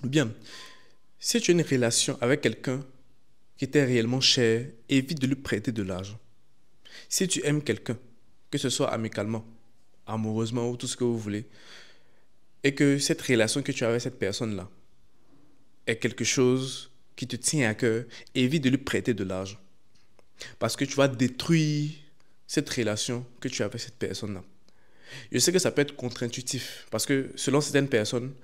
Bien, si tu as une relation avec quelqu'un qui t'est réellement cher, évite de lui prêter de l'argent. Si tu aimes quelqu'un, que ce soit amicalement, amoureusement ou tout ce que vous voulez, et que cette relation que tu as avec cette personne-là est quelque chose qui te tient à cœur, évite de lui prêter de l'argent. Parce que tu vas détruire cette relation que tu as avec cette personne-là. Je sais que ça peut être contre-intuitif, parce que selon certaines personnes,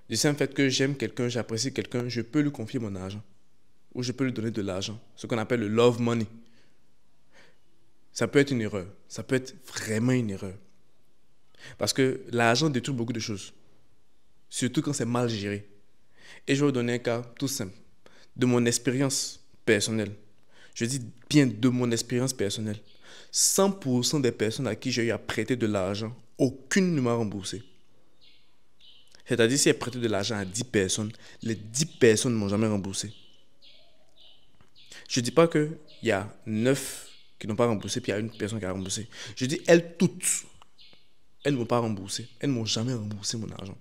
du simple fait que j'aime quelqu'un, j'apprécie quelqu'un, je peux lui confier mon argent. Ou je peux lui donner de l'argent. Ce qu'on appelle le love money. Ça peut être une erreur. Ça peut être vraiment une erreur. Parce que l'argent détruit beaucoup de choses. Surtout quand c'est mal géré. Et je vais vous donner un cas tout simple. De mon expérience personnelle. Je dis bien de mon expérience personnelle. 100% des personnes à qui j'ai eu à prêter de l'argent, aucune ne m'a remboursé. C'est-à-dire, si j'ai prêté de l'argent à 10 personnes, les 10 personnes ne m'ont jamais remboursé. Je ne dis pas qu'il y a 9 qui n'ont pas remboursé, puis il y a une personne qui a remboursé. Je dis elles toutes, elles ne m'ont pas remboursé. Elles ne m'ont jamais remboursé mon argent.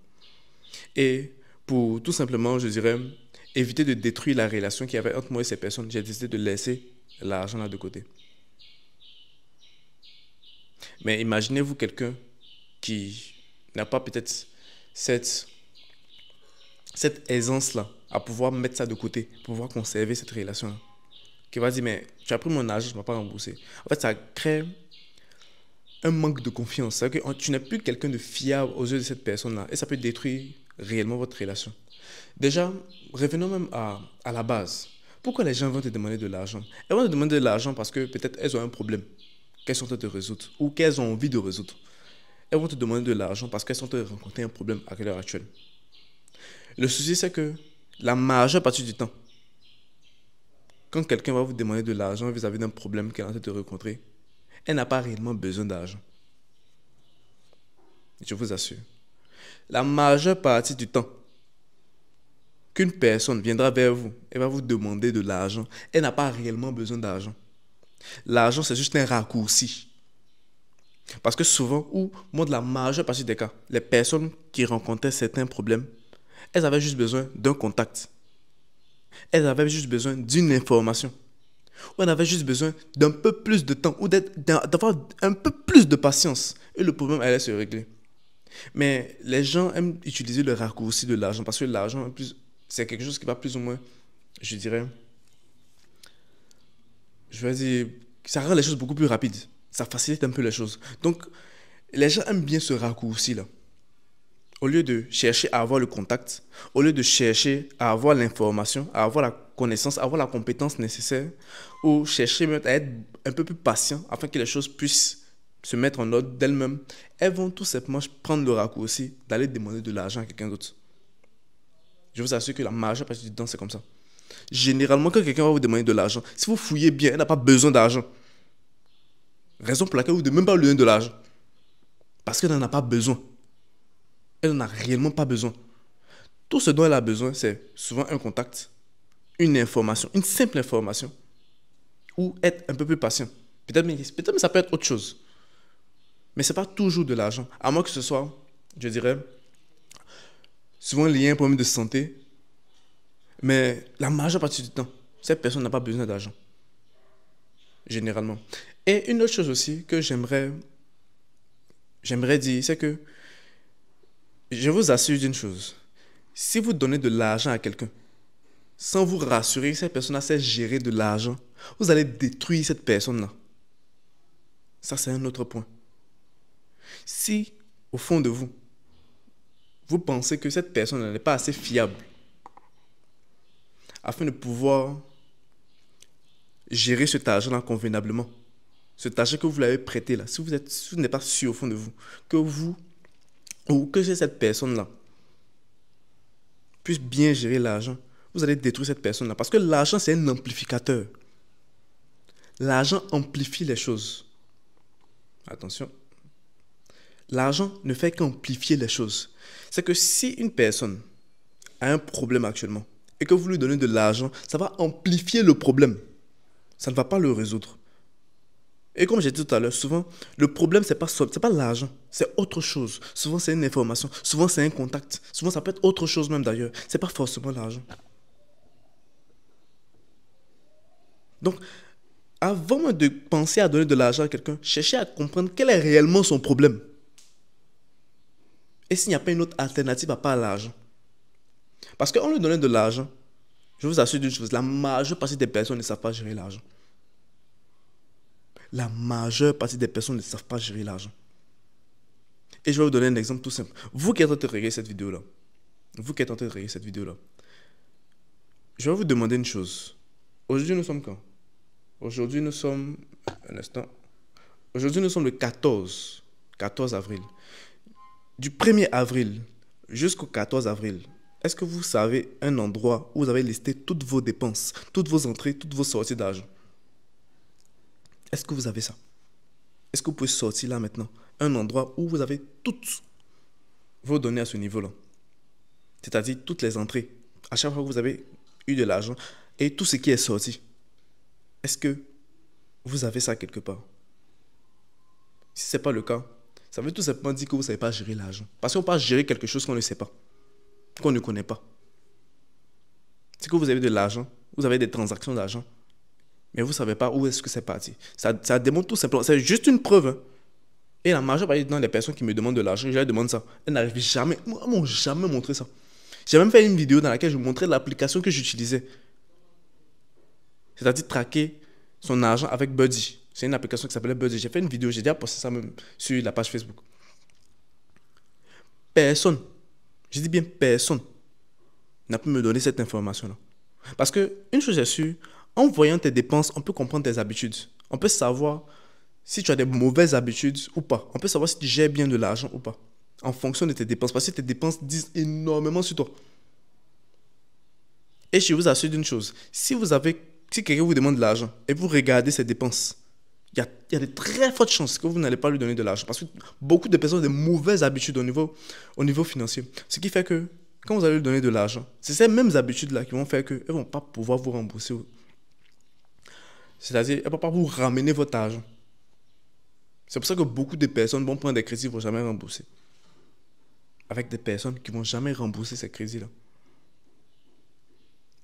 Et pour tout simplement, je dirais, éviter de détruire la relation qu'il y avait entre moi et ces personnes, j'ai décidé de laisser l'argent là de côté. Mais imaginez-vous quelqu'un qui n'a pas peut-être cette, cette aisance-là à pouvoir mettre ça de côté, pour pouvoir conserver cette relation-là. Qui va dire, mais tu as pris mon argent, tu ne m'as pas remboursé. En fait, ça crée un manque de confiance. C'est-à-dire que tu n'es plus quelqu'un de fiable aux yeux de cette personne-là. Et ça peut détruire réellement votre relation. Déjà, revenons même à la base. Pourquoi les gens vont te demander de l'argent? Elles vont te demander de l'argent parce que peut-être elles ont un problème qu'elles sont en train de résoudre ou qu'elles ont envie de résoudre. Elles vont te demander de l'argent parce qu'elles sont en train de rencontrer un problème à l'heure actuelle. Le souci, c'est que la majeure partie du temps, quand quelqu'un va vous demander de l'argent vis-à-vis d'un problème qu'elle est en train de rencontrer, elle n'a pas réellement besoin d'argent. Je vous assure. La majeure partie du temps qu'une personne viendra vers vous et va vous demander de l'argent, elle n'a pas réellement besoin d'argent. L'argent, c'est juste un raccourci. Parce que souvent, ou moi, de la majeure partie des cas, les personnes qui rencontraient certains problèmes, elles avaient juste besoin d'un contact. Elles avaient juste besoin d'une information. Ou elles avaient juste besoin d'un peu plus de temps ou d'avoir un peu plus de patience. Et le problème allait se régler. Mais les gens aiment utiliser le raccourci de l'argent parce que l'argent, c'est quelque chose qui va plus ou moins, je dirais, je vais dire, ça rend les choses beaucoup plus rapides. Ça facilite un peu les choses. Donc, les gens aiment bien ce raccourci-là. Au lieu de chercher à avoir le contact, au lieu de chercher à avoir l'information, à avoir la connaissance, à avoir la compétence nécessaire, ou chercher même à être un peu plus patient afin que les choses puissent se mettre en ordre d'elles-mêmes, elles vont tout simplement prendre le raccourci d'aller demander de l'argent à quelqu'un d'autre. Je vous assure que la majeure partie du temps, c'est comme ça. Généralement, quand quelqu'un va vous demander de l'argent, si vous fouillez bien, elle n'a pas besoin d'argent. Raison pour laquelle vous ne devez même pas lui donner de l'argent. Parce qu'elle n'en a pas besoin. Elle n'en a réellement pas besoin. Tout ce dont elle a besoin, c'est souvent un contact, une information, une simple information, ou être un peu plus patient. Peut-être que ça peut être autre chose. Mais ce n'est pas toujours de l'argent. À moins que ce soit, je dirais, souvent lié à un problème de santé. Mais la majeure partie du temps, cette personne n'a pas besoin d'argent. Généralement. Et une autre chose aussi que j'aimerais dire, c'est que je vous assure d'une chose. Si vous donnez de l'argent à quelqu'un, sans vous rassurer que cette personne sait gérer de l'argent, vous allez détruire cette personne-là. Ça, c'est un autre point. Si, au fond de vous, vous pensez que cette personne n'est pas assez fiable afin de pouvoir gérer cet argent-là convenablement, cet argent que vous l'avez prêté là, si vous n'êtes pas sûr au fond de vous que vous ou que cette personne-là puisse bien gérer l'argent, vous allez détruire cette personne-là. Parce que l'argent, c'est un amplificateur. L'argent amplifie les choses. Attention. L'argent ne fait qu'amplifier les choses. C'est que si une personne a un problème actuellement et que vous lui donnez de l'argent, ça va amplifier le problème. Ça ne va pas le résoudre. Et comme j'ai dit tout à l'heure, souvent, le problème, c'est pas l'argent, c'est autre chose. Souvent, c'est une information, souvent, c'est un contact. Souvent, ça peut être autre chose même d'ailleurs. C'est pas forcément l'argent. Donc, avant de penser à donner de l'argent à quelqu'un, cherchez à comprendre quel est réellement son problème. Et s'il n'y a pas une autre alternative à part l'argent. Parce qu'en lui donnant de l'argent, je vous assure d'une chose, la majeure partie des personnes ne savent pas gérer l'argent. La majeure partie des personnes ne savent pas gérer l'argent. Et je vais vous donner un exemple tout simple. Vous qui êtes en train de regarder cette vidéo-là, je vais vous demander une chose. Aujourd'hui, nous sommes quand? Aujourd'hui, nous sommes... Un instant. Aujourd'hui, nous sommes le 14 avril. Du 1er avril jusqu'au 14 avril, est-ce que vous savez un endroit où vous avez listé toutes vos dépenses, toutes vos entrées, toutes vos sorties d'argent? Est-ce que vous avez ça? Est-ce que vous pouvez sortir là maintenant un endroit où vous avez toutes vos données à ce niveau-là? C'est-à-dire toutes les entrées. À chaque fois que vous avez eu de l'argent et tout ce qui est sorti. Est-ce que vous avez ça quelque part? Si ce n'est pas le cas, ça veut tout simplement dire que vous ne savez pas gérer l'argent. Parce qu'on ne peut pas gérer quelque chose qu'on ne sait pas, qu'on ne connaît pas. C'est que vous avez de l'argent, vous avez des transactions d'argent, mais vous ne savez pas où est-ce que c'est parti. Ça démontre tout simplement, c'est juste une preuve. Hein. Et la majeure partie des personnes qui me demandent de l'argent, je leur demande ça. Elles n'arrivent jamais, elles ne m'ont jamais montré ça. J'ai même fait une vidéo dans laquelle je montrais l'application que j'utilisais. C'est-à-dire traquer son argent avec Buddy. C'est une application qui s'appelait Buddy. J'ai fait une vidéo, j'ai déjà posté ça même sur la page Facebook. Personne, je dis bien personne, n'a pu me donner cette information-là. Parce que, une chose est sûre, en voyant tes dépenses, on peut comprendre tes habitudes. On peut savoir si tu as des mauvaises habitudes ou pas. On peut savoir si tu gères bien de l'argent ou pas. En fonction de tes dépenses. Parce que tes dépenses disent énormément sur toi. Et je vous assure d'une chose. Si quelqu'un vous demande de l'argent et vous regardez ses dépenses, il y a de très fortes chances que vous n'allez pas lui donner de l'argent. Parce que beaucoup de personnes ont des mauvaises habitudes au niveau financier. Ce qui fait que quand vous allez lui donner de l'argent, c'est ces mêmes habitudes-là qui vont faire qu'elles ne vont pas pouvoir vous rembourser. C'est-à-dire, elles ne vont pas vous ramener votre argent. C'est pour ça que beaucoup de personnes vont prendre des crédits et ne vont jamais rembourser. Avec des personnes qui ne vont jamais rembourser ces crédits-là.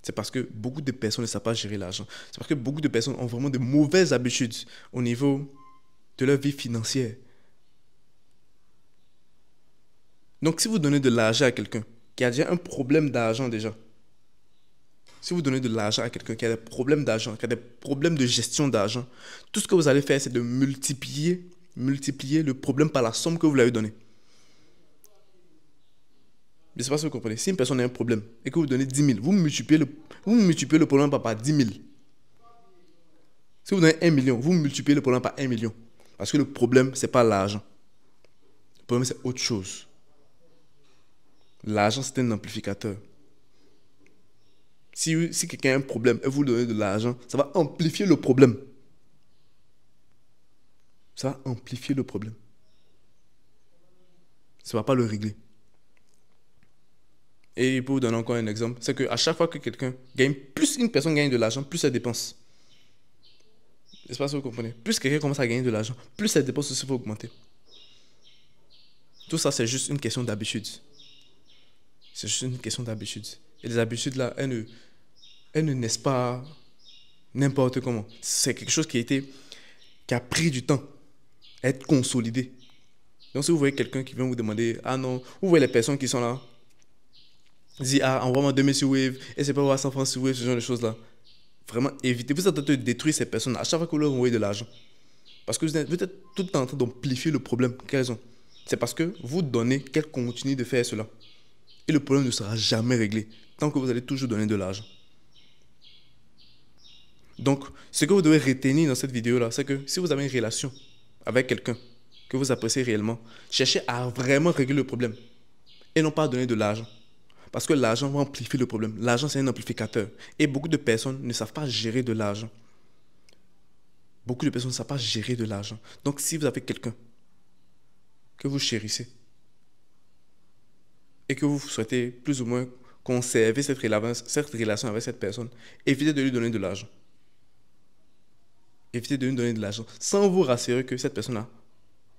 C'est parce que beaucoup de personnes ne savent pas gérer l'argent. C'est parce que beaucoup de personnes ont vraiment de mauvaises habitudes au niveau de leur vie financière. Donc, si vous donnez de l'argent à quelqu'un qui a déjà un problème d'argent déjà, si vous donnez de l'argent à quelqu'un qui a des problèmes d'argent, qui a des problèmes de gestion d'argent, tout ce que vous allez faire, c'est de multiplier le problème par la somme que vous lui avez donnée. Je ne sais pas si vous comprenez. Si une personne a un problème et que vous donnez 10 000, vous multipliez le problème par 10 000. Si vous donnez 1 million, vous multipliez le problème par 1 million. Parce que le problème, ce n'est pas l'argent. Le problème, c'est autre chose. L'argent, c'est un amplificateur. Si quelqu'un a un problème et vous lui donnez de l'argent, ça va amplifier le problème. Ça va amplifier le problème. Ça ne va pas le régler. Et pour vous donner encore un exemple, c'est qu'à chaque fois que quelqu'un gagne, plus une personne gagne de l'argent, plus elle dépense. Je ne sais pas si vous comprenez. Plus quelqu'un commence à gagner de l'argent, plus ses dépenses aussi vont augmenter. Tout ça, c'est juste une question d'habitude. C'est juste une question d'habitude. Et les habitudes, là, elles ne naissent pas n'importe comment. C'est quelque chose qui a pris du temps à être consolidé. Donc, si vous voyez quelqu'un qui vient vous demander, ah non, vous voyez les personnes qui sont là, dit, ah, envoie-moi 2000 sur Wave, et c'est pas voir 100 francs sur Wave, ce genre de choses-là. Vraiment, évitez. Vous êtes en train de détruire ces personnes à chaque fois que vous leur envoyez de l'argent. Parce que vous êtes tout le temps en train d'amplifier le problème qu'elles ont. C'est parce que vous donnez qu'elles continuent de faire cela. Et le problème ne sera jamais réglé tant que vous allez toujours donner de l'argent. Donc, ce que vous devez retenir dans cette vidéo-là, c'est que si vous avez une relation avec quelqu'un que vous appréciez réellement, cherchez à vraiment régler le problème et non pas à donner de l'argent. Parce que l'argent va amplifier le problème. L'argent, c'est un amplificateur. Et beaucoup de personnes ne savent pas gérer de l'argent. Beaucoup de personnes ne savent pas gérer de l'argent. Donc, si vous avez quelqu'un que vous chérissez et que vous souhaitez plus ou moins conserver cette relation avec cette personne, évitez de lui donner de l'argent. Évitez de lui donner de l'argent sans vous rassurer que cette personne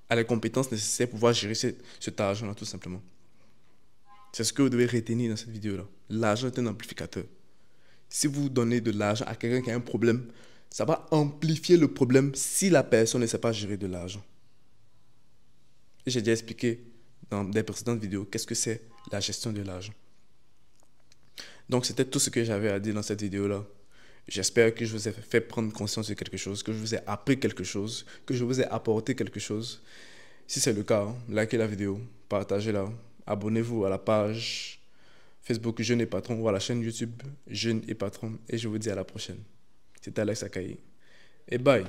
a les compétences nécessaires pour pouvoir gérer cet argent-là, tout simplement. C'est ce que vous devez retenir dans cette vidéo-là. L'argent est un amplificateur. Si vous donnez de l'argent à quelqu'un qui a un problème, ça va amplifier le problème si la personne ne sait pas gérer de l'argent. Et j'ai déjà expliqué dans des précédentes vidéos qu'est-ce que c'est la gestion de l'argent. Donc, c'était tout ce que j'avais à dire dans cette vidéo-là. J'espère que je vous ai fait prendre conscience de quelque chose, que je vous ai appris quelque chose, que je vous ai apporté quelque chose. Si c'est le cas, likez la vidéo, partagez-la, abonnez-vous à la page Facebook Jeune et Patron ou à la chaîne YouTube Jeune et Patron. Et je vous dis à la prochaine. C'était Alex Akaï. Et bye!